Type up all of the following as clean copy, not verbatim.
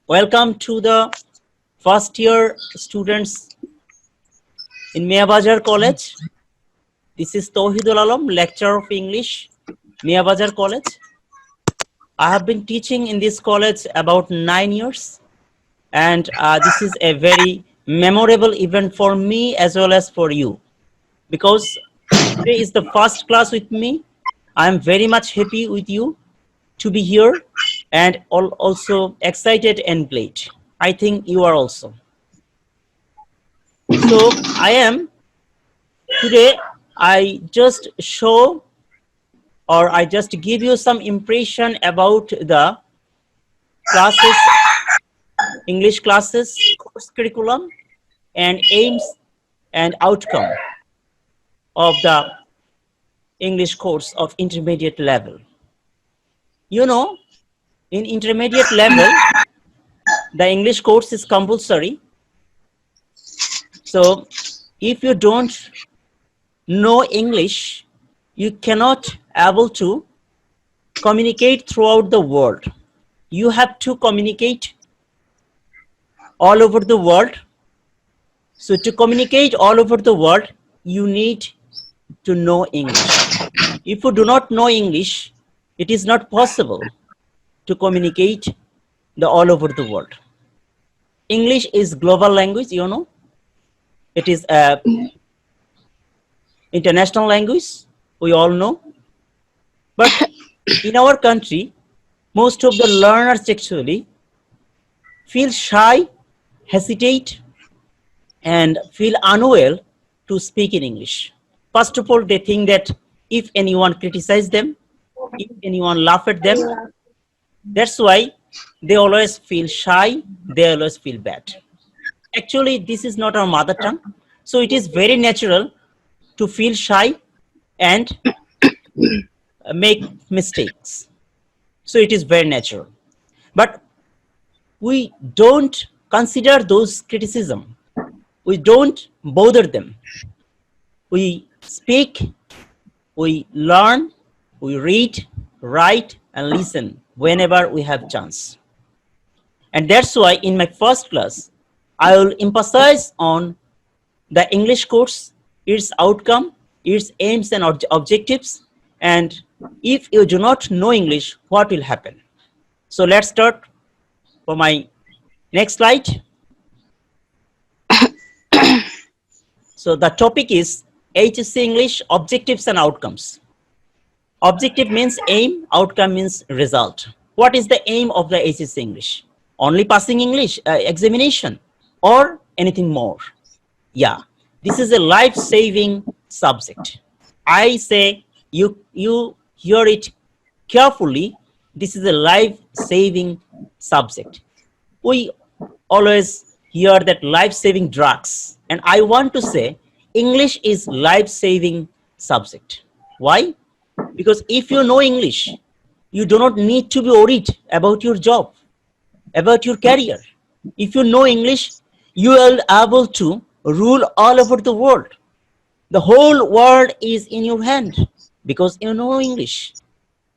Welcome to the first year students in Miabajar College. This is Tauhidul Alam, lecturer of English, Miabajar College. I have been teaching in this college about 9 years, and this is a very memorable event for me as well as for you, because today is the first class with me. I am very much happy with you to be here, and also excited and glad. I think you are also. So today I just show, or I just give you some impression about the classes, English classes, course curriculum, and aims and outcome of the English course of intermediate level. You know, in intermediate level, the English course is compulsory. So if you don't know English, you cannot able to communicate throughout the world. You have to communicate all over the world. So to communicate all over the world, you need to know English. If you do not know English, it is not possible to communicate all over the world. English is global language, you know. It is a international language, we all know. But in our country, most of the learners actually feel shy, hesitate, and feel unwell to speak in English. First of all, they think that if anyone criticizes them, if anyone laugh at them, that's why they always feel shy, they always feel bad. Actually, this is not our mother tongue, so it is very natural to feel shy and make mistakes. So it is very natural. But we don't consider those criticism. We don't bother them. We speak, we learn, we read, write, and listen whenever we have chance. And that's why in my first class, I will emphasize on the English course, its outcome, its aims and objectives, and if you do not know English, what will happen? So let's start for my next slide. So the topic is HSC English objectives and outcomes. Objective means aim, outcome means result. What is the aim of the HSC English? Only passing English examination or anything more? Yeah, this is a life-saving subject. I say you hear it carefully. This is a life-saving subject. We always hear that life-saving drugs, and I want to say English is life-saving subject. Why? Because if you know English, you do not need to be worried about your job, about your career. If you know English, you are able to rule all over the world. The whole world is in your hand because you know English.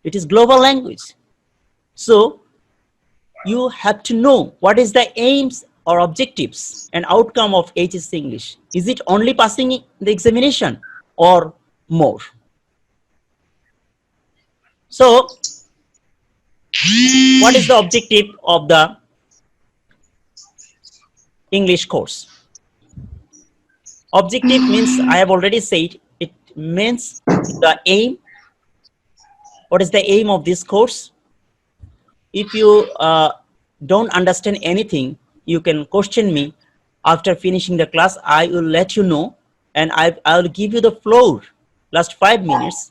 It is global language. So you have to know what is the aims or objectives and outcome of HSC English. Is it only passing the examination or more? So what is the objective of the English course? Objective means, I have already said, it means the aim. What is the aim of this course? If you don't understand anything, you can question me. After finishing the class, I will let you know, and I will give you the floor, last 5 minutes,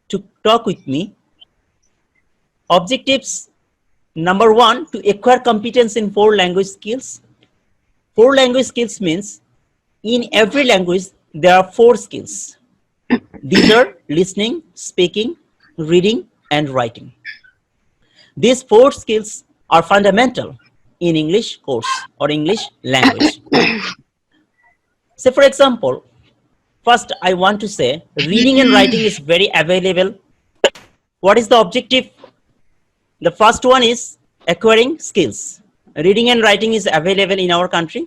to talk with me. Objectives, number 1, to acquire competence in 4 language skills. 4 language skills means in every language there are 4 skills. These are listening, speaking, reading, and writing. These 4 skills are fundamental in English course or English language. So for example, first I want to say reading and writing is very available What is the objective? The first one is acquiring skills. Reading and writing is available in our country,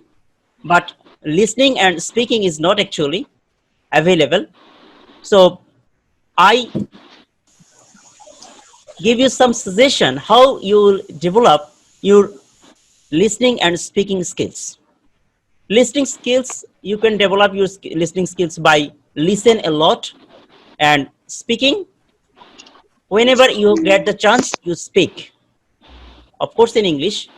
but listening and speaking is not actually available. So I give you some suggestion how you will develop your listening and speaking skills. Listening skills, you can develop your listening skills by listen a lot, and speaking, whenever you get the chance, you speak. Of course, in English.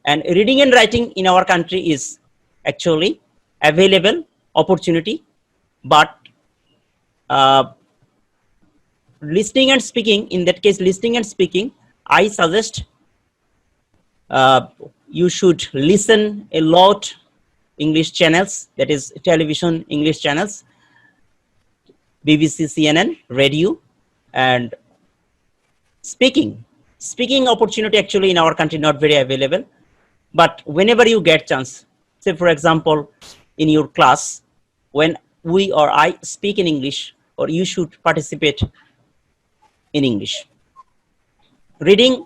And reading and writing in our country is actually available opportunity, but listening and speaking, in that case, listening and speaking, I suggest you should listen a lot English channels, that is television English channels, BBC, CNN, radio, and speaking opportunity actually in our country not very available. But whenever you get chance, say for example, in your class, when we or I speak in English, or you should participate in English. Reading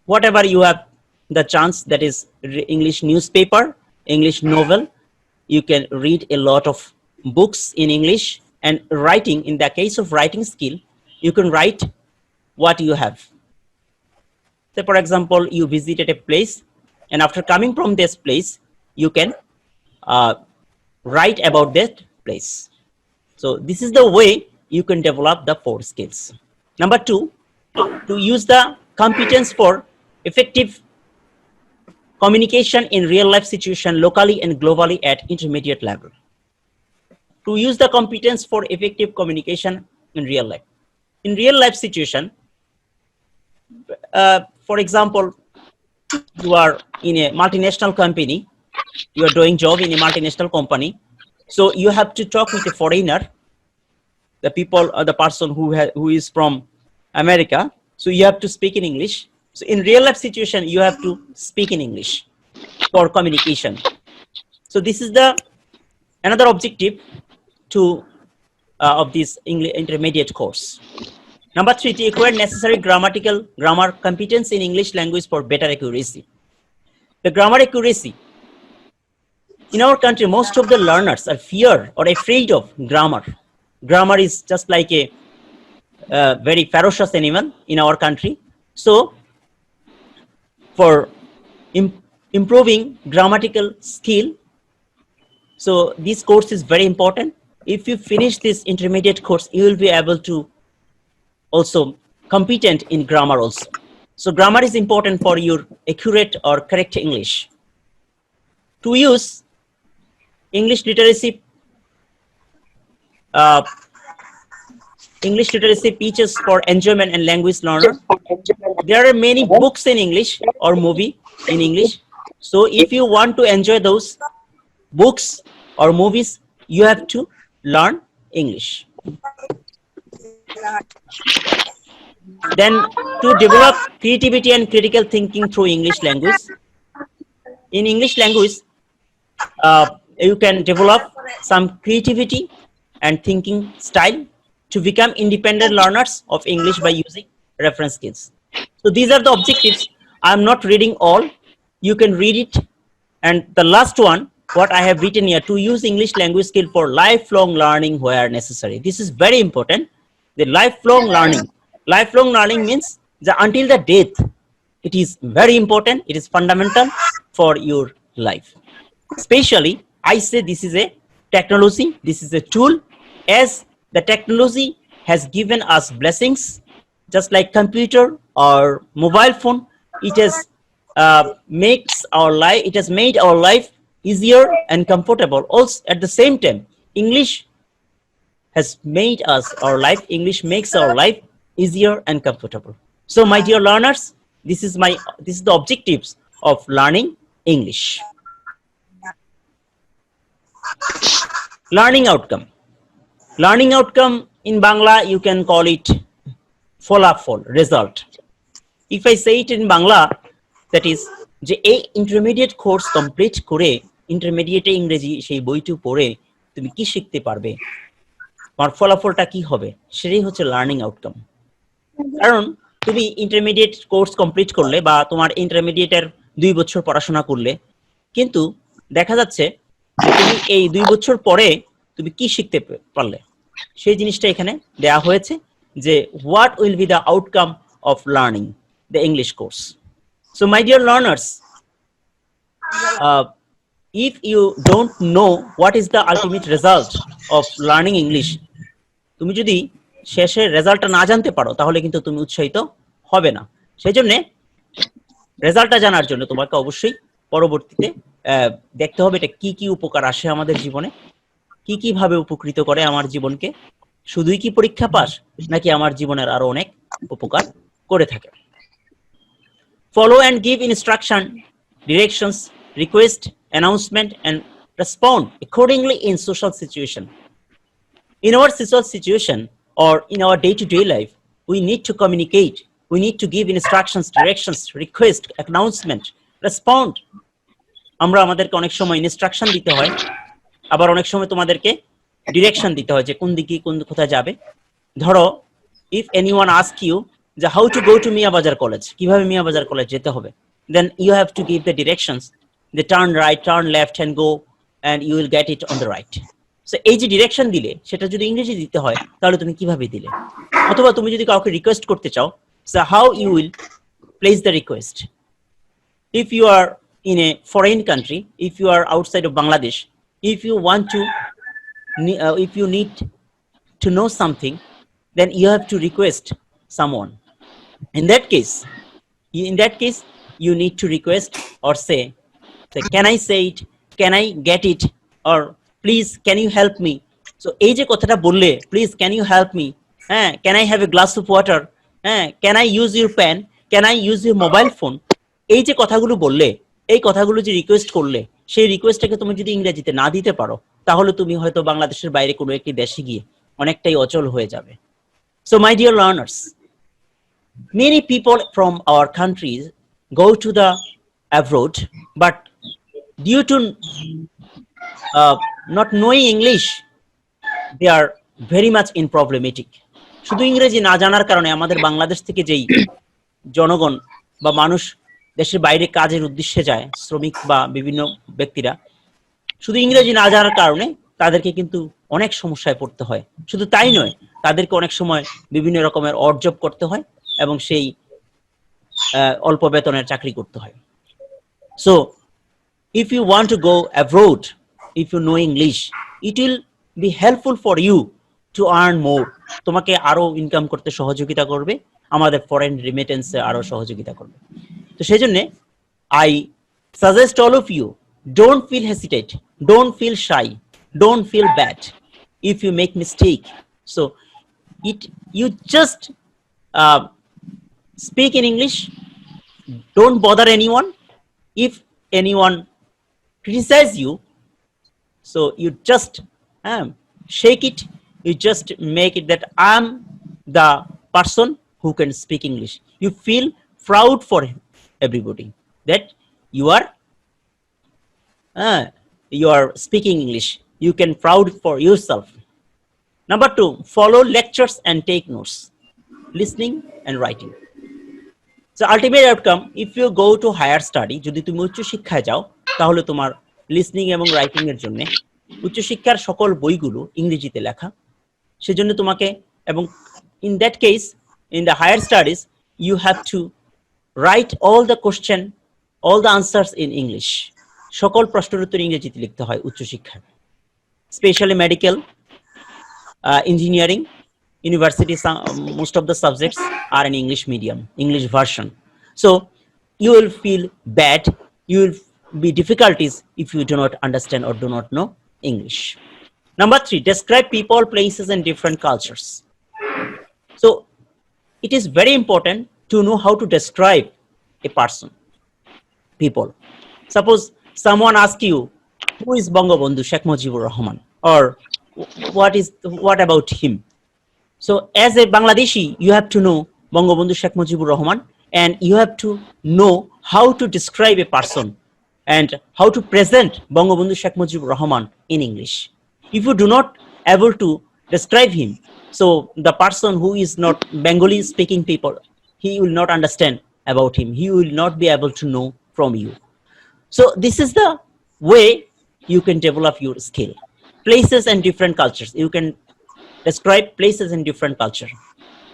whatever you have the chance, that is English newspaper, English novel, you can read a lot of books in English. And writing, in the case of writing skill, you can write what you have. Say for example, you visited a place, and after coming from this place, you can write about that place. So this is the way you can develop the 4 skills. Number 2, to use the competence for effective communication in real life situation locally and globally at intermediate level. To use the competence for effective communication in real life. In real life situation, for example, you are in a multinational company, you are doing job in a multinational company, so you have to talk with a foreigner, the people or the person who is from America, so you have to speak in English. So in real life situation, you have to speak in English for communication. So this is the another objective to of this English intermediate course. Number 3, to acquire necessary grammar competence in English language for better accuracy. The grammar accuracy. In our country, most of the learners are fear or afraid of grammar. Grammar is just like a very ferocious animal in our country. So for improving grammatical skill, so this course is very important. If you finish this intermediate course, you will be able to also competent in grammar also. So grammar is important for your accurate or correct English. To use English literacy teaches for enjoyment and language learner. There are many books in English or movie in English. So if you want to enjoy those books or movies, you have to learn English. Then to develop creativity and critical thinking through English language. In English language, you can develop some creativity and thinking style to become independent learners of English by using reference skills. So these are the objectives. I'm not reading all. You can read it. And the last one, what I have written here, to use English language skill for lifelong learning where necessary. This is very important. The lifelong learning. Lifelong learning means until the death. It is very important. It is fundamental for your life. Especially, I say this is a technology. This is a tool. As the technology has given us blessings, just like computer or mobile phone, it has makes our life. It has made our life easier and comfortable. Also, at the same time, English has made us our life. English makes our life easier and comfortable. So, my dear learners, this is the objectives of learning English. Learning outcome. Learning outcome in Bangla, you can call it folafol, result. If I say it in Bangla, that is যে এই intermediate course complete করে ইন্টারমিডিয়েটে ইংরেজি সেই বইটি পড়ে তুমি কি শিখতে পারবে, তোমার ফলাফলটা কি হবে, সেটাই হচ্ছে লার্নিং আউটকাম। কারণ তুমি ইন্টারমিডিয়েট কোর্স কমপ্লিট করলে বা তোমার ইন্টারমিডিয়েটের 2 বছর পড়াশোনা করলে, কিন্তু দেখা যাচ্ছে যে তুমি এই 2 বছর পরে তুমি কি শিখতে পারলে, সেই জিনিসটা এখানে দেয়া হয়েছে যে what will be the outcome of learning the English course. So my dear learners, if you don't know what is the ultimate result of learning English, তুমি যদি শেষের রেজাল্টটা না জানতে পারো তাহলে কিন্তু তুমি উৎসাহিত হবে না। সেই জন্য রেজাল্টটা জানার জন্য তোমাকে অবশ্যই পরবর্তীতে দেখতে হবে এটা কি কি উপকার আসে আমাদের জীবনে, কি কি ভাবে উপকৃত করে আমার জীবনকে, শুধুই কি পরীক্ষা পাস নাকি আমার জীবনের আরো অনেক উপকার করে থাকে। Follow and give instruction, directions, request, announcement and respond accordingly in social situation. In our social situation or in our day-to-day life, we need to communicate, we need to give instructions, directions, request, announcement, respond. আমরা আমাদেরকে অনেক সময় instruction দিতে হয়, আবার অনেক সময় তোমাদেরকে ডিরেকশন দিতে হয় যে কোন দিকে কোথায় যাবে। ধরো if anyone ask you যে how to go to মিয়া বাজার কলেজ, কিভাবে মিয়া বাজার কলেজ যেতে হবে, then you have to give the directions, the turn right, turn left and go and you will get it on the right. So এই যে direction দিলে সেটা যদি ইংরেজি দিতে হয় তাহলে তুমি কিভাবে দিলে, অথবা তুমি যদি কাউকে রিকোয়েস্ট করতে চাও, so how you will place the request. If you are in a foreign country, if you are outside of Bangladesh, if you want to if you need to know something, then you have to request someone. In that case you need to request or say can I say it, can I get it, or please can you help me. So এই যে কথাটা বললে please can you help me, can I have a glass of water, can I use your pen, can I use your mobile phone, এই যে কথাগুলো বললে, এই কথাগুলো যে রিকোয়েস্ট করলে, সেই রিকোয়েস্টটাকে তুমি যদি ইংরেজিতে না দিতে পারো তাহলে তুমি হয়তো বাংলাদেশের বাইরে কোনো একটি দেশে গিয়ে অনেকটাই অচল হয়ে যাবে। So my dear learners, many people from our countries go to the abroad, but due to not knowing English, they are very much in problematic. শুধু ইংরেজি না জানার কারণে আমাদের বাংলাদেশ থেকে যেই জনগণ বা মানুষ দেশের বাইরে কাজের উদ্দেশ্যে যায়, শ্রমিক বা বিভিন্ন ব্যক্তিরা, শুধু ইংরেজি না জানার কারণে তাদেরকে কিন্তু অনেক সমস্যায় পড়তে হয়। শুধু তাই নয়, তাদেরকে অনেক সময় বিভিন্ন রকমের অড জব করতে হয় এবং সেই অল্প বেতনের চাকরি করতে হয়। So if you want to go abroad, if you know English, it will be helpful for you to earn more. তোমাকে আরো ইনকাম করতে সহযোগিতা করবে, আমাদের ফরেন রেমিটেন্সে আরো সহযোগিতা করবে। তো সেই জন্য I suggest all of you, don't feel hesitate, don't feel shy, don't feel bad if you make mistake. So you just speak in English, don't bother anyone. If anyone criticize you, so you just shake it, you just make it that I'm the person who can speak English. You feel proud for everybody that you are speaking English. You can proud for yourself. Number 2, follow lectures and take notes, listening and writing. So ultimate outcome, if you go to higher study, যদি তুমি উচ্চ শিক্ষায় যাও তাহলে তোমার listening এবং writing এর জন্য উচ্চ শিক্ষার সকল বইগুলো ইংরেজিতে লেখা, সেজন্য তোমাকে, এবং in that case in the higher studies you have to write all the question, all the answers in English. সকল প্রশ্নের উত্তর ইংরেজিতে লিখতে হয় উচ্চ শিক্ষায়, specially medical, engineering, university, most of the subjects are in English medium, English version. So you will feel bad, you will be difficulties if you do not understand or do not know English. Number 3, describe people, places and different cultures. So it is very important to know how to describe a person, people. Suppose someone asks you, who is Bangabandhu Sheikh Mujibur Rahman, or what about him? So as a Bangladeshi, you have to know Bangabandhu Sheikh Mujibur Rahman, and you have to know how to describe a person and how to present Bangabandhu Sheikh Mujibur Rahman in English. If you do not able to describe him, So the person who is not Bengali speaking people, he will not understand about him. He will not be able to know from you. So this is the way you can develop your skill. Places and different cultures. You can describe places in different culture.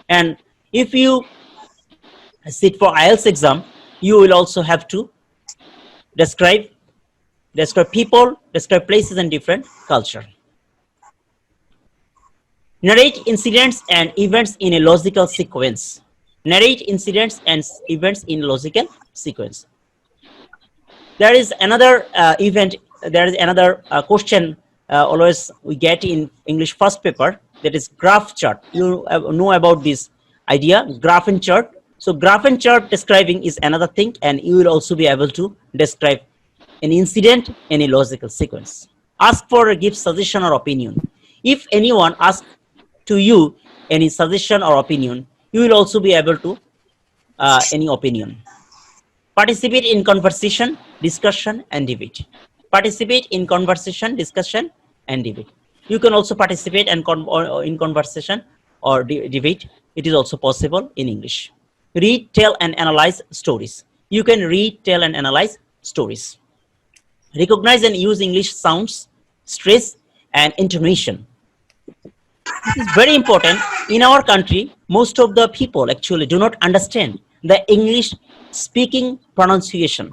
And if you sit for IELTS exam, you will also have to describe people, describe places and different culture. Narrate incidents and events in a logical sequence. Narrate incidents and events in logical sequence. There is another there is another question always we get in English first paper, that is graph chart. You know about this idea, graph and chart. So graph and chart describing is another thing, and you will also be able to describe an incident in a logical sequence. Ask for or give suggestion or opinion. If anyone asks to you any suggestion or opinion, you will also be able to any opinion. Participate in conversation, discussion, and debate. Participate in conversation, discussion, and debate. You can also participate in conversation or debate. It is also possible in English. Read, tell, and analyze stories. You can read, tell, and analyze stories. Recognize and use English sounds, stress, and intonation. This is very important. In our country, most of the people actually do not understand the English speaking pronunciation,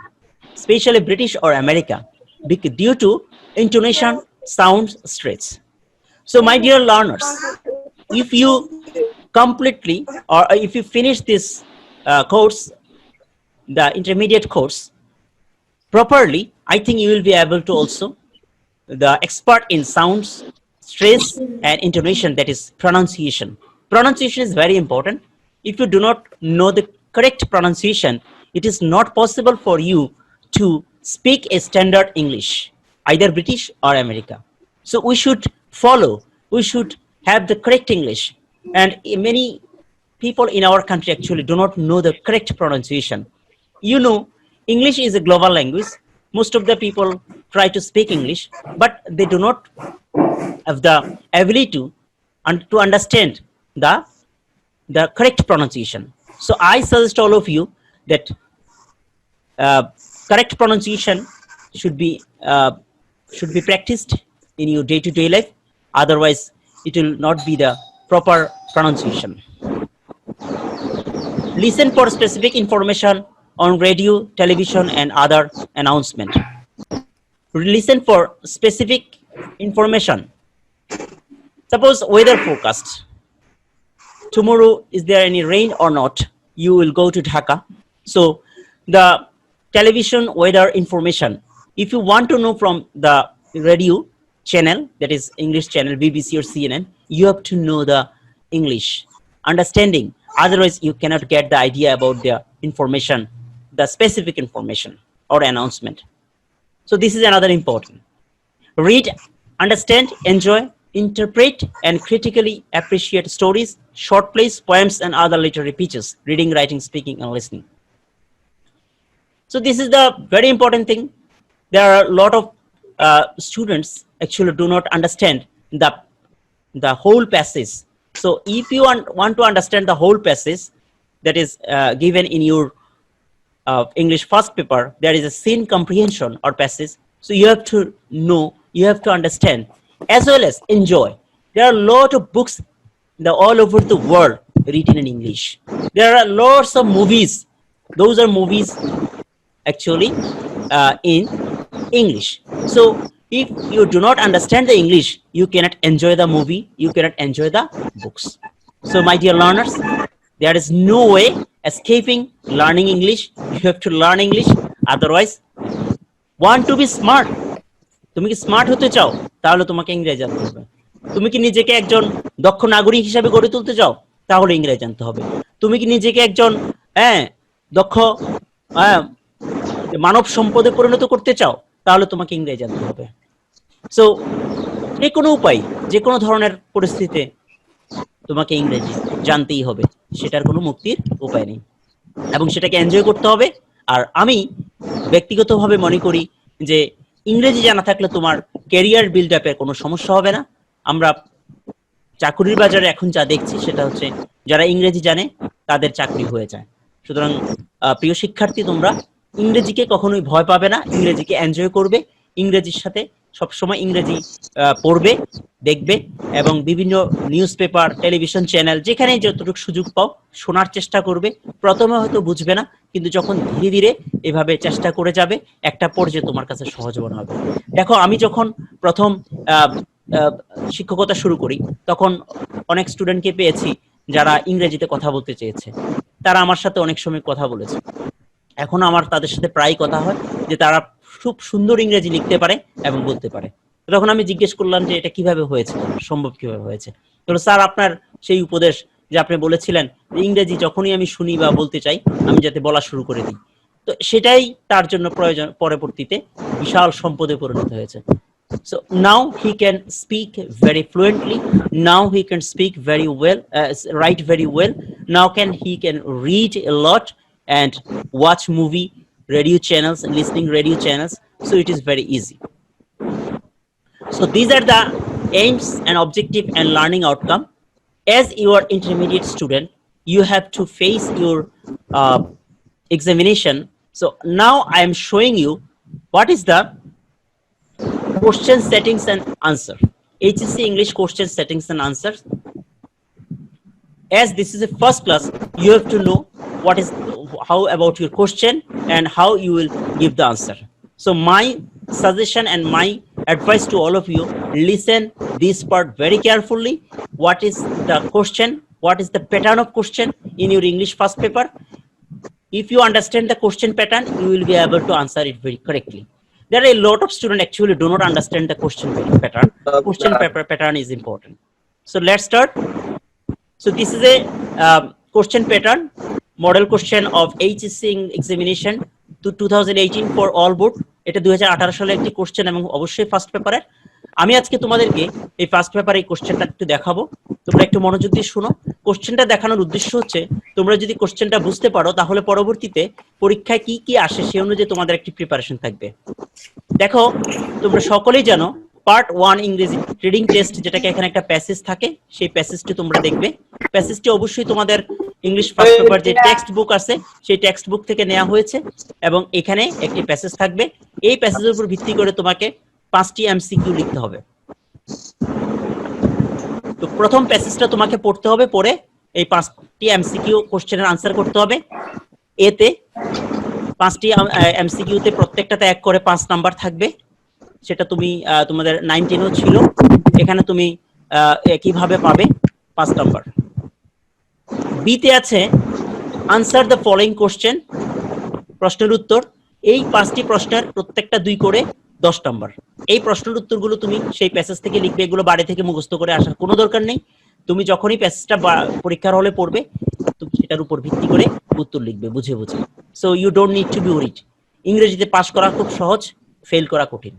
especially British or America, due to intonation, sounds, stress. So my dear learners, if you completely or if you finish this course, the intermediate course properly, I think you will be able to also the expert in sounds, stress, and intonation, that is pronunciation. Pronunciation is very important. If you do not know the correct pronunciation, it is not possible for you to speak a standard English, either British or America. So we should follow, we should have the correct English. And many people in our country actually do not know the correct pronunciation. You know, English is a global language. Most of the people try to speak English, but they do not have the ability to understand the correct pronunciation. So I suggest all of you that correct pronunciation should be practiced in your day-to-day life. Otherwise, it will not be the proper pronunciation. Listen for specific information on radio, television, and other announcement. Listen for specific information. Suppose weather forecast. Tomorrow, is there any rain or not? You will go to Dhaka. So the television weather information, if you want to know from the radio channel, that is English channel, BBC or CNN, you have to know the English understanding. Otherwise, you cannot get the idea about the information, the specific information or announcement. So this is another important. Read, understand, enjoy, interpret, and critically appreciate stories, short plays, poems, and other literary pieces. Reading, writing, speaking, and listening. So this is the very important thing. There are a lot of students actually do not understand the whole passage. So if you want to understand the whole passage that is given in your English first paper, there is a scene comprehension or passage. So you have to know, you have to understand, as well as enjoy. There are a lot of books all over the world written in English. There are lots of movies. Those are movies actually in English. So if you do not understand the English, you cannot enjoy the movie, you cannot enjoy the books. So my dear learners, there is no way escaping learning English. You have to learn English. Otherwise, want to be smart. তুমি কি smart হতে চাও, তাহলে তোমাকে ইংরেজি জানতে হবে। তুমি কি নিজেকে একজন দক্ষ নাগরিক হিসেবে গড়ে তুলতে চাও, তাহলে ইংরেজি জানতে হবে। তুমি কি নিজেকে একজন দক্ষ মানব সম্পদে পরিণত করতে চাও, তাহলে তোমাকে ইংরেজি জানতে হবে। সো যে কোনো উপায়, যে কোনো ধরনের পরিস্থিতিতে তোমাকে ইংরেজি জানতেই হবে, সেটার কোনো মুক্তির উপায় নেই এবং সেটাকে এনজয় করতে হবে। আর আমি ব্যক্তিগতভাবে মনে করি যে ইংরেজি জানা থাকলে তোমার ক্যারিয়ার বিল্ড আপের কোনো সমস্যা হবে না। আমরা চাকরির বাজারে এখন যা দেখছি সেটা হচ্ছে যারা ইংরেজি জানে তাদের চাকরি হয়ে যায়। সুতরাং প্রিয় শিক্ষার্থী, তোমরা ইংরেজিকে কখনোই ভয় পাবে না, ইংরেজিকে এনজয় করবে, ইংরেজির সাথে সবসময় ইংরেজি পড়বে, দেখবে এবং বিভিন্ন নিউজ পেপার, টেলিভিশন চ্যানেল যেখানে যতটুকু সুযোগ পাও শোনার চেষ্টা করবে। প্রথমে হয়তো বুঝবে না, কিন্তু যখন ধীরে ধীরে এভাবে চেষ্টা করে যাবে একটা পর্যায়ে তোমার কাছে সহজ মনে হবে। দেখো, আমি যখন প্রথম শিক্ষকতা শুরু করি তখন অনেক স্টুডেন্টকে পেয়েছি যারা ইংরেজিতে কথা বলতে চেয়েছে, তারা আমার সাথে অনেক সময় কথা বলেছে। এখন আমার তাদের সাথে প্রায় কথা হয় যে তারা খুব সুন্দর ইংরেজি লিখতে পারে এবং বলতে পারে। তখন আমি জিজ্ঞেস করলাম যে এটা কিভাবে হয়েছে, সম্ভব কিভাবে হয়েছে। তো স্যার, আপনার সেই উপদেশ যে আপনি বলেছিলেন ইংরেজি যখনই আমি শুনি বা বলতে চাই আমি যাতে বলা শুরু করে দিই, তো সেটাই তার জন্য প্রয়োজন, পরবর্তীতে বিশাল সম্পদে পরিণত হয়েছে। So now he can speak very fluently. Now he can speak very well, write very well. Now he can read a lot and watch movie, radio channels, listening radio channels. So it is very easy. So these are the aims and objective and learning outcome. As you are intermediate student, you have to face your examination. So now I am showing you what is the question settings and answer. HSC English question settings and answers. As this is a first class, you have to know what is, how about your question and how you will give the answer. So my suggestion and my advice to all of you, listen this part very carefully. What is the question? What is the pattern of question in your English first paper? If you understand the question pattern, you will be able to answer it very correctly. There are a lot of students actually do not understand the question pattern. Question paper pattern is important. So let's start. So this is a question pattern, model question of HSC examination to 2018 for all board. এটা 2018 সালে একটি question এবং অবশ্যই first পেপারের। আমি আজকে তোমাদেরকে এই ফার্স্ট পেপারে এই কোশ্চেনটা একটু দেখাবো, তোমরা একটু মনোযোগ দিয়ে শোনো। কোশ্চেনটা দেখানোর উদ্দেশ্য হচ্ছে তোমরা যদি কোশ্চেনটা বুঝতে পারো তাহলে পরবর্তীতে পরীক্ষায় কি কি আসে সেই অনুযায়ী তোমাদের একটি প্রিপারেশন থাকবে। দেখো, তোমরা সকলেই জানো পার্ট 1 ইংরেজি রিডিং টেস্ট, যেটাকে এখানে একটা প্যাসেজ থাকে, সেই প্যাসেজটি তোমরা দেখবে। প্যাসেজটি অবশ্যই তোমাদের ইংলিশ ফার্স্ট পেপার যে টেক্সট বুক আছে সেই টেক্সট বুক থেকে নেওয়া হয়েছে এবং এখানে একটি প্যাসেজ থাকবে। এই প্যাসেজের উপর ভিত্তি করে তোমাকে 5টি এমসিকিউ লিখতে হবে। তো প্রথম প্যাসেজটা তোমাকে পড়তে হবে, পড়ে এই 5টি এমসিকিউ কোশ্চেনের আনসার করতে হবে। এতে 5টি এমসিকিউতে প্রত্যেকটাতে এক করে 5 নাম্বার থাকবে, সেটা তুমি তোমাদের 19ও ছিল, এখানে তুমি কিভাবে পাবে 5 নাম্বার। বিতে আছে আনসার দ্য ফলোইং কোশ্চেন, প্রশ্নের উত্তর। এই 5টি প্রশ্নের প্রত্যেকটা 2 করে 10 নাম্বার। এই প্রশ্নের উত্তরগুলো তুমি সেই প্যাসেজ থেকে লিখবে, এগুলো বাড়ি থেকে মুখস্থ করে আসার কোনো দরকার নেই। তুমি যখনই প্যাসেজটা পরীক্ষার হলে পড়বে তুমি সেটার উপর ভিত্তি করে উত্তর লিখবে বুঝে বুঝে। So you don't need to be worried. ইংরেজিতে পাস করা খুব সহজ, ফেল করা কঠিন।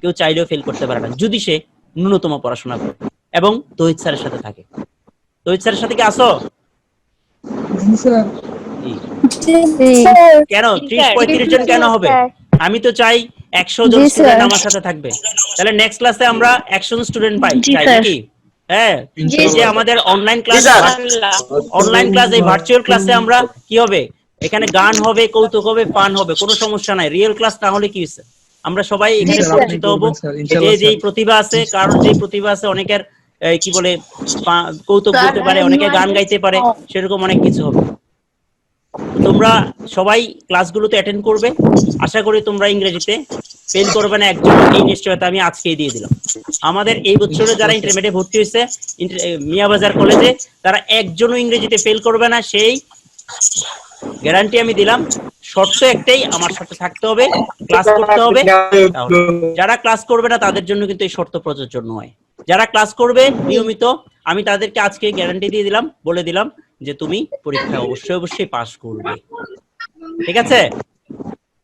কেউ চাইলেও ফেল করতে পারে না যদি সে ন্যূনতম পড়াশোনা করে এবং তহিদ স্যারের সাথে থাকে। তহিদ স্যারের সাথে কি আসো? কেন 30-35 জন কেন হবে? আমি তো চাই 100 জন স্টুডেন্ট আমার সাথে থাকবে। তাহলে নেক্সট ক্লাসে আমরা 100 জন স্টুডেন্ট পাই, চাই নাকি? হ্যাঁ, এই যে আমাদের অনলাইন ক্লাস, এই ভার্চুয়াল ক্লাসে আমরা কি হবে, এখানে গান হবে, কৌতুক হবে, ফান হবে, কোনো সমস্যা নাই। রিয়েল ক্লাস না হলে কি হচ্ছে, আমরা সবাই এখানে পরিচিত হব। যে প্রতিভা আছে, কারণ যে প্রতিভা আছে, অনেকের কি বলে কৌতুক বলতে পারে, অনেকে গান গাইতে পারে, সেরকম অনেক কিছু হবে। তোমরা সবাই ক্লাসগুলোতে অ্যাটেন্ড করবে। আশা করি তোমরা ইংরেজিতে ফেল করবে না, একজন। এই নিশ্চয়তা আমি আজকেই দিয়ে দিলাম। আমাদের এই বছরে যারা ইন্টারমিডিয়েট ভর্তি হয়েছে মিয়াবাজার কলেজে, তারা একজনও ইংরেজিতে ফেল করবে না, সেই গ্যারান্টি আমি দিলাম। শর্ত একটাই, আমার সাথে থাকতে হবে, ক্লাস করতে হবে। যারা ক্লাস করবে না তাদের জন্য কিন্তু এই শর্ত প্রযোজ্য নয়। যারা ক্লাস করবে নিয়মিত, আমি তাদেরকে আজকে গ্যারান্টি দিয়ে দিলাম, বলে দিলাম যে তুমি পরীক্ষা অবশ্যই পাস করবে। ঠিক আছে?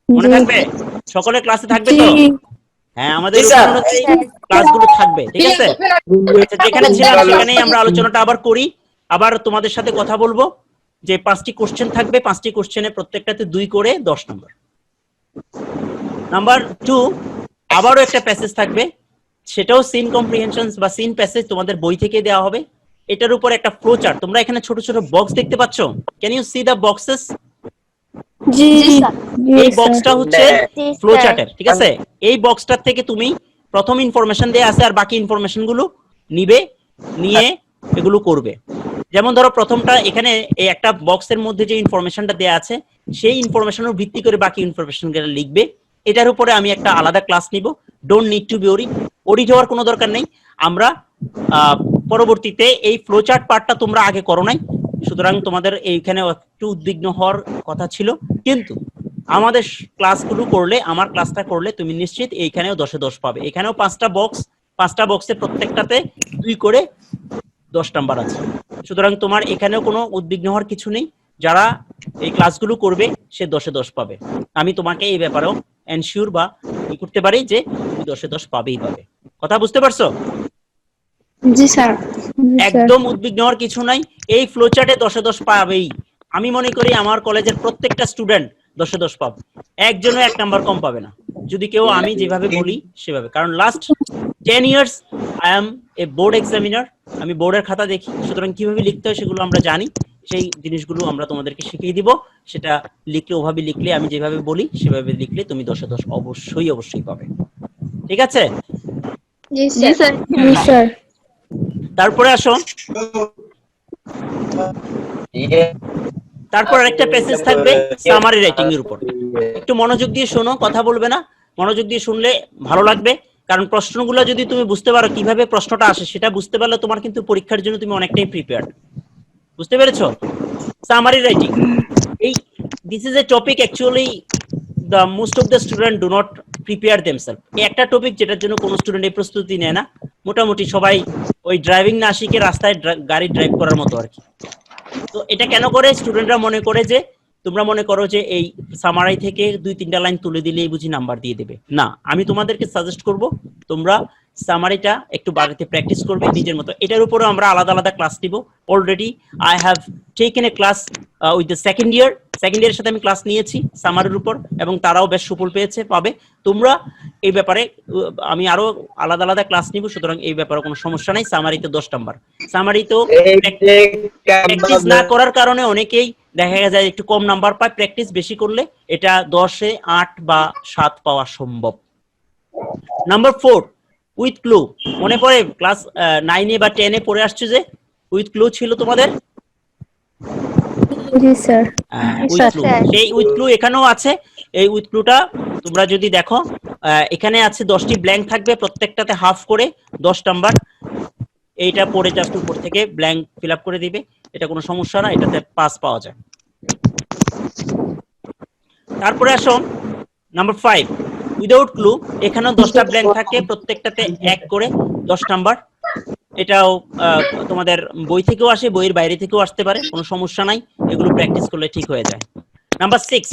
মনে থাকবে? সকলে ক্লাসে থাকবে তো? হ্যাঁ, আমাদের ক্লাসগুলো থাকবে। ঠিক আছে? যেখানে ছিলাম সেখানেই আমরা আলোচনাটা আবার করি। আবার তোমাদের সাথে কথা বলবো যে 5টি কোশ্চেন থাকবে, 5টি কোশ্চেনে প্রত্যেকটাতে 2 করে 10 নাম্বার। নাম্বার 2, আবারও একটা প্যাসেজ থাকবে, সেটাও সিন কম্প্রিহেনশন বা সিন প্যাসেজ, তোমাদের বই থেকে দেওয়া হবে। এটার উপর একটা ফ্লো চার্ট, তোমরা এখানে ছোট ছোট বক্স দেখতে পাচ্ছ, can you see the boxes? জি স্যার। এই বক্সটা হচ্ছে ফ্লো চার্টের, ঠিক আছে? এই বক্সটার থেকে তুমি প্রথম ইনফরমেশন দেয়া আছে আর বাকি ইনফরমেশন গুলো নিবে, নিয়ে এগুলো করবে। যেমন ধরো প্রথমটা এখানে এই একটা বক্সের মধ্যে যে ইনফরমেশনটা দেয়া আছে সেই ইনফরমেশনের ভিত্তি করে বাকি ইনফরমেশনগুলো লিখবে। এটার উপরে আমি একটা আলাদা ক্লাস নিব, don't need to be audit হওয়ার কোনো দরকার নেই। আমরা পরবর্তীতে এই ফ্লো চার্ট পার্টটা তোমরা আগে করো নাই, সুতরাং তোমাদের এইখানে একটু উদ্বিগ্ন হওয়ার কথা ছিল, কিন্তু আমাদের ক্লাসগুলো করলে, আমার ক্লাসটা করলে তুমি নিশ্চিত এইখানেও 10-এ 10 পাবে। এখানেও 5টা বক্স, 5টা বক্সে প্রত্যেকটাতে 2 করে 10 নাম্বার আছে। সুতরাং তোমার এখানেও কোনো উদ্বিগ্ন হওয়ার কিছু নেই, যারা এই ক্লাসগুলো করবে সে 10-এ 10 পাবে। আমি তোমাকে এই ব্যাপারেও এনশিওর বা ই করতে পারি যে তুমি 10-এ 10 পাবেই পাবে। কথা বুঝতে পারছো? জি স্যার। একদম উদ্বিগ্ন হওয়ার কিছু নাই, এই ফ্লো চার্টে 10-এ 10 পাবেই। আমি মনে করি আমার কলেজের প্রত্যেকটা স্টুডেন্ট 10-এ 10 পাবে, একজনও 1 নাম্বার কম পাবে না যদি কেউ আমি যেভাবে বলি সেভাবে। কারণ last 10 years I M A board examiner, আমি বোর্ডের খাতা দেখি, সুতরাং কিভাবে লিখতে হয় সেগুলো আমরা জানি, সেই জিনিসগুলো আমরা তোমাদেরকে শিখিয়ে দিব। সেটা লিখলে ওভাবে লিখলে, আমি যেভাবে বলি সেভাবে লিখলে তুমি 10-এ 10 অবশ্যই অবশ্যই পাবে। ঠিক আছে? জি স্যার। জি স্যার। তারপরে আসো, তারপর একটা প্যাসেজ থাকবে সামারি রাইটিং এর উপর। একটু মনোযোগ দিয়ে শোনো, কথা বলবে না, মনোযোগ দিয়ে শুনলে ভালো লাগবে। কারণ প্রশ্নগুলো যদি তুমি বুঝতে পারো কিভাবে প্রশ্নটা আসে, সেটা বুঝতে পারলে তোমার কিন্তু পরীক্ষার জন্য তুমি অনেকটাই প্রিপেয়ার্ড। বুঝতে পেরেছো? সামারি রাইটিং, এই this is a topic actually the most of the student do not prepare themselves. একটা টপিক যেটার জন্য কোনো স্টুডেন্ট এই প্রস্তুতি নেয় না, মোটামুটি সবাই ওই ড্রাইভিং না শিখে রাস্তায় গাড়ি ড্রাইভ করার মতো আর কি। তো এটা কেন করে? স্টুডেন্টরা মনে করে যে, তোমরা মনে করো যে এই সামারাই থেকে 2-3টা লাইন তুলে দিলেই বুঝি নাম্বার দিয়ে দেবে। না, আমি তোমাদেরকে সাজেস্ট করব তোমরা সামারিটা একটু বাড়িতে প্র্যাকটিস করবে নিজের মতো। এটার উপরে আমরা আলাদা আলাদা ক্লাস নিব। Already I have taken A class with the second ইয়ারের সাথে আমি ক্লাস নিয়েছি সামারের উপর, এবং তারাও বেশ সুফল পেয়েছে, পাবে। তোমরা এই ব্যাপারে আমি আরো আলাদা আলাদা ক্লাস নিব, সুতরাং এই ব্যাপারে কোনো সমস্যা নাই। সামারিতে 10 নাম্বার, সামারিতেও প্র্যাকটিস না করার কারণে অনেকেই দেখা যায় একটু কম নাম্বার পায়, প্র্যাকটিস বেশি করলে এটা 10-এ 8 বা 7 পাওয়া সম্ভব। Number 4, with clue. মনে পড়ে ক্লাস 9-এ বা 10-এ পড়ে আসছে যে উইথ ক্লু ছিল তোমাদের? জি স্যার। উইথ ক্লু, সেই উইথ ক্লু এখানেও আছে। এই উইথ ক্লুটা তোমরা যদি দেখো, এখানে আছে 10টি ব্ল্যাঙ্ক থাকবে, প্রত্যেকটাতে হাফ করে 10 নাম্বার। এইটা পড়ে জাস্ট উপর থেকে ব্ল্যাঙ্ক ফিল আপ করে দিবে, এটা কোনো সমস্যা না, এটাতে পাস পাওয়া যায়। তারপরে আসো নাম্বার 5, উইদাউট ক্লু। এখানেও 10টা ব্ল্যাঙ্ক থাকে, প্রত্যেকটাতে 1 করে 10 নাম্বার। এটাও তোমাদের বই থেকেও আসে, বইয়ের বাইরে থেকেও আসতে পারে, কোনো সমস্যা নাই, এগুলো প্র্যাকটিস করলে ঠিক হয়ে যায়। নাম্বার 6,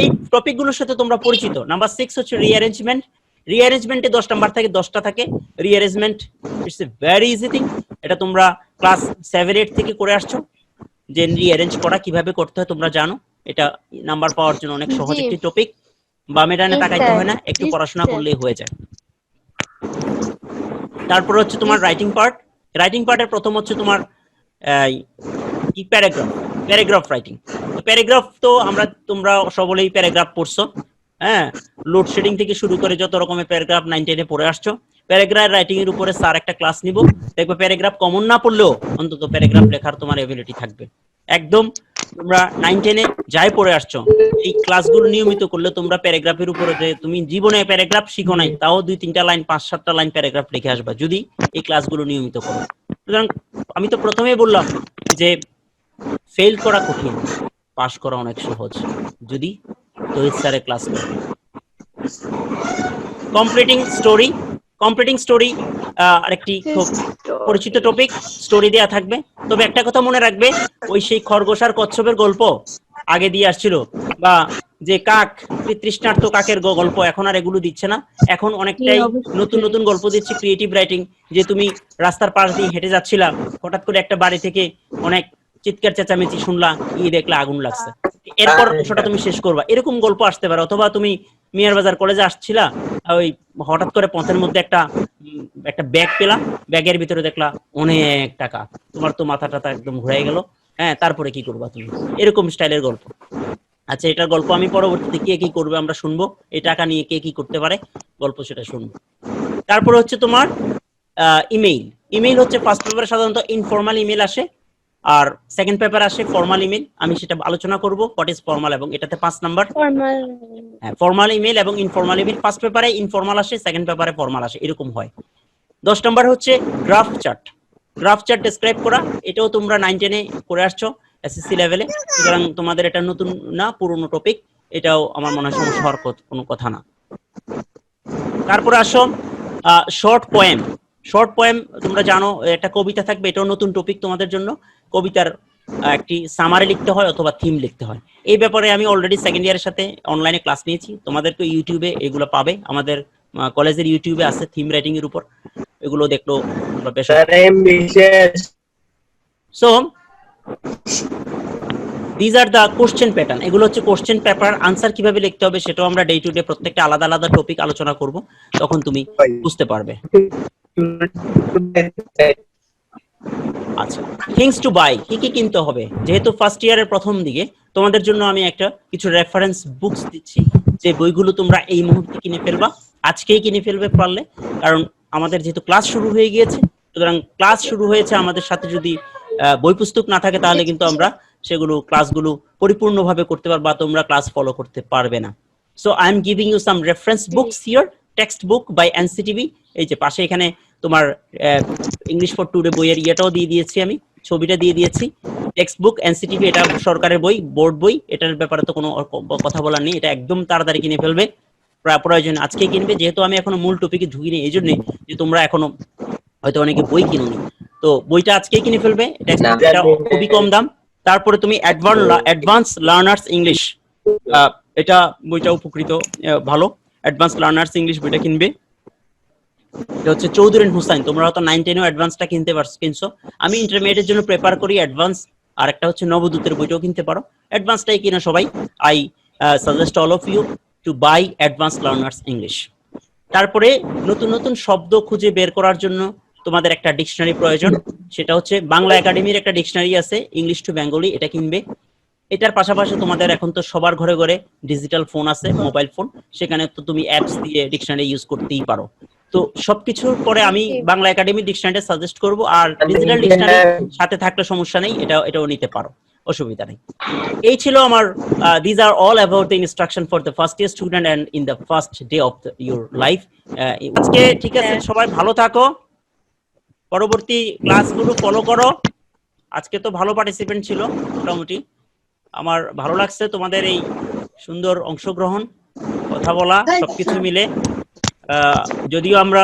এই টপিকগুলোর সাথে তোমরা পরিচিত। নাম্বার 6 হচ্ছে রিঅ্যারেঞ্জমেন্ট। রিঅ্যারেঞ্জমেন্টে 10 নাম্বার থাকে, 10টা থাকে rearrangement. It's a very easy thing, এটা তোমরা ক্লাস 7-8 থেকে করে আসছো, যে রিঅ্যারেঞ্জ করা কিভাবে করতে হয় তোমরা জানো। এটা নাম্বার পাওয়ার জন্য অনেক সহজ একটি টপিক, বামে ডানে তাকাইতে হয় না, একটু পড়াশোনা করলেই হয়ে যায়। তারপর হচ্ছে তোমার রাইটিং পার্ট। রাইটিং পার্টের প্রথম হচ্ছে তোমার কি প্যারাগ্রাফ রাইটিং। প্যারাগ্রাফ তো তোমরা সকলেই প্যারাগ্রাফ পড়ছো, হ্যাঁ, লোডশেডিং থেকে শুরু করে যত রকমের প্যারাগ্রাফ 9-10-এ পড়ে আসছো। প্যারাগ্রাফ রাইটিং এর উপরে স্যার একটা ক্লাস নিব, দেখবে প্যারাগ্রাফ কমন না পড়লেও অন্তত প্যারাগ্রাফ লেখার তোমার এবিলিটি থাকবে। একদম তোমরা 9-10-এ যাই পড়ে আসছো, এই ক্লাসগুলো নিয়মিত করলে তোমরা প্যারাগ্রাফের উপরে, যে তুমি জীবনে প্যারাগ্রাফ শিখো নাই তাও 2-3টা লাইন, 5-7টা লাইন প্যারাগ্রাফ লিখে আসবা যদি এই ক্লাসগুলো নিয়মিত করো। সুতরাং আমি তো প্রথমেই বললাম যে ফেল করা কঠিন, পাস করা অনেক সহজ যদি তহিদ স্যারের ক্লাস করো। কমপ্লিটিং স্টোরি আরেকটি খুব পরিচিত টপিক, স্টোরি দেয়া থাকবে। তবে একটা কথা মনে রাখবে, ওই সেই খরগোশ আর কচ্ছপের গল্প আগে দিয়ে আসছিল, বা যে কাক, তৃষ্ণার্ত কাকের গল্প, এখন আর এগুলো দিচ্ছে না। এখন অনেকটাই নতুন নতুন গল্প দিচ্ছে, ক্রিয়েটিভ রাইটিং। যে তুমি রাস্তার পাশ দিয়ে হেঁটে যাচ্ছিলা, হঠাৎ করে একটা বাড়ি থেকে অনেক চিৎকার চেঁচামেচি শুনলা, দেখলে আগুন লাগছে, এরপর অংশটা তুমি শেষ করবা, এরকম গল্প আসতে পারে। অথবা তুমি মিয়ার বাজার কলেজে আসছিলা, ওই হঠাৎ করে পথের মধ্যে একটা ব্যাগ পেলাম, ব্যাগের ভিতরে দেখলা অনেক টাকা, তোমার তো মাথা টাথা একদম ঘুরে গেল। হ্যাঁ, তারপরে কি করবা তুমি? এরকম স্টাইলের গল্প। আচ্ছা, এটার গল্প আমি পরবর্তীতে কে কি করবে আমরা শুনবো, এই টাকা নিয়ে কে কি করতে পারে গল্প সেটা শুনবো। তারপরে হচ্ছে তোমার ইমেইল। ইমেইল হচ্ছে ফার্স্ট পেপারে সাধারণত ইনফর্মাল ইমেইল আসে, আর সেকেন্ড পেপারে আসে ফর্মাল ইমেইল। আমি সেটা আলোচনা করব হোয়াট ইজ ফর্মাল, এবং এটাতে 5 নাম্বার। হ্যাঁ, ফর্মাল ইমেইল এবং ইনফর্মাল ইমেইল, ফার্স্ট পেপারে ইনফর্মাল আসে, সেকেন্ড পেপারে ফর্মাল আসে, এরকম হয়। 10 নাম্বার হচ্ছে graph chart. Graph chart describe করা, এটাও তোমরা 9-10 এ করে আসছো এসএসসি লেভেলে, সুতরাং তোমাদের এটা নতুন না, পুরনো টপিক, এটাও আমার মনে হয় সমস্যা হওয়ার কোনো কথা না। তারপরে আসো শর্ট পোয়েম। শর্ট পোয়েম তোমরা জানো, একটা কবিতা থাকবে, এটাও নতুন টপিক তোমাদের জন্য। কবিতার একটি সামারি লিখতে হয় অথবা থিম লিখতে হয়। এই ব্যাপারে আমি অলরেডি সেকেন্ড ইয়ারের সাথে অনলাইনে ক্লাস নিয়েছি, তোমাদেরকে ইউটিউবে এগুলো পাবে, আমাদের কলেজের ইউটিউবে আছে থিম রাইটিং এর উপর, এগুলো দেখলো তোমরা বেশ। So this are the question pattern, এগুলো হচ্ছে কোশ্চেন পেপার। আনসার কিভাবে লিখতে হবে সেটাও আমরা ডে টু ডে প্রত্যেকটা আলাদা আলাদা টপিক আলোচনা করব, তখন তুমি বুঝতে পারবে। আচ্ছা, থিংস টু বাই, কি কি কিনতে হবে? যেহেতু ফার্স্ট ইয়ারের প্রথম দিকে, তোমাদের জন্য আমি একটা কিছু রেফারেন্স বুকস দিচ্ছি, যে বইগুলো তোমরা এই মুহূর্তে কিনে ফেলবা, আজকেই কিনে ফেলবে পারলে, কারণ আমাদের যেহেতু ক্লাস শুরু হয়ে গিয়েছে, সুতরাং ক্লাস শুরু হয়েছে, আমাদের সাথে যদি বই পুস্তক না থাকে তাহলে কিন্তু আমরা সেগুলো ক্লাসগুলো পরিপূর্ণভাবে করতে পারবো, বা তোমরা ক্লাস ফলো করতে পারবে না। So I am giving you some reference books here, text book by NCTB. এই যে পাশে এখানে তোমার ইংলিশ ফর টুডে বইয়ের ইয়েটাও দিয়ে দিয়েছি, আমি ছবিটা দিয়ে দিয়েছি। টেক্সট বুক এনসিটিভি, এটা সরকারের বই, বোর্ড বই, এটার ব্যাপারে তো কোনো কথা বলার নেই, এটা একদম তাড়াতাড়ি কিনে ফেলবে, প্রয়োজন আজকে কিনবে। যেহেতু আমি এখনো মূল টপিকে ঢুকিনি, এই জন্যই যে তোমরা এখনো হয়তো অনেকে বই কিনোনি, তো বইটা আজকেই কিনে ফেলবে, এটা খুবই কম দাম। তারপরে তুমি অ্যাডভান্স লার্নার্স ইংলিশ, এটা বইটা উপকৃত, ভালো। অ্যাডভান্স লার্নার্স ইংলিশ বইটা কিনবে, এটা হচ্ছে চৌধুরী হুসাইন। তোমরা হয়তো 9-10 অ্যাডভান্সটা কিনছো, আমি ইন্টারমিডিয়েটের জন্য প্রেপার করি অ্যাডভান্স, আর একটা হচ্ছে নবদূতের বইটাও কিনতে পারো, অ্যাডভান্সটাই কিনা সবাই। I suggest all of you to buy advance learners English. তারপরে নতুন নতুন শব্দ খুঁজে বের করার জন্য তোমাদের একটা ডিকশনারি প্রয়োজন, সেটা হচ্ছে বাংলা একাডেমির একটা ডিকশনারি আছে, ইংলিশ টু বেঙ্গলি, এটা কিনবে। এটার পাশাপাশি তোমাদের এখন তো সবার ঘরে ঘরে ডিজিটাল ফোন আছে, মোবাইল ফোন, সেখানে তো তুমি অ্যাপস দিয়ে ডিকশনারি ইউজ করতেই পারো। তো সবকিছুর পরে আমি বাংলা একাডেমির ডিকশনারিটা সাজেস্ট করব, আর ডিজিটাল ডিকশনারি সাথে থাকলে সমস্যা নেই, এটাও নিতে পারো, অসুবিধা নেই। এই ছিল আমার these are all about the instruction for the first year student and in the first day of your life. আজকে ঠিক আছে, সবাই ভালো থাকো, পরবর্তী ক্লাসগুলো ফলো করো। আজকে তো ভালো পার্টিসিপেন্ট ছিল মোটামুটি, আমার ভালো লাগছে তোমাদের এই সুন্দর অংশগ্রহণ, কথা বলা, সবকিছু মিলে। যদিও আমরা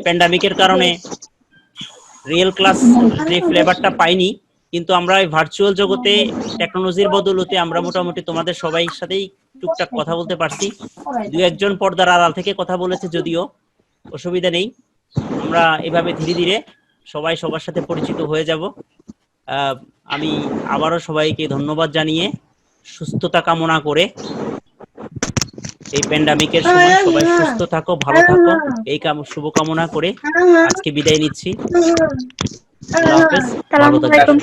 প্যান্ডামিকের কারণে রিয়েল ক্লাস যে ফ্লেভারটা পাইনি, কিন্তু আমরা এই ভার্চুয়াল জগতে টেকনোলজির বদৌলতে আমরা মোটামুটি তোমাদের সবাই সাথেই টুকটাক কথা বলতে পারছি। দু একজন পর্দার আড়াল থেকে কথা বলেছে, যদিও অসুবিধা নেই, আমরা এভাবে ধীরে ধীরে সবাই সবার সাথে পরিচিত হয়ে যাব। আমি আবারও সবাইকে ধন্যবাদ জানিয়ে, সুস্থতা কামনা করে, এই প্যান্ডামিকের সময় সবাই সুস্থ থাকো, ভালো থাকো, এই শুভকামনা করে আজকে বিদায় নিচ্ছি। আল্লাহ হাফেজ, ভালো থাকবেন।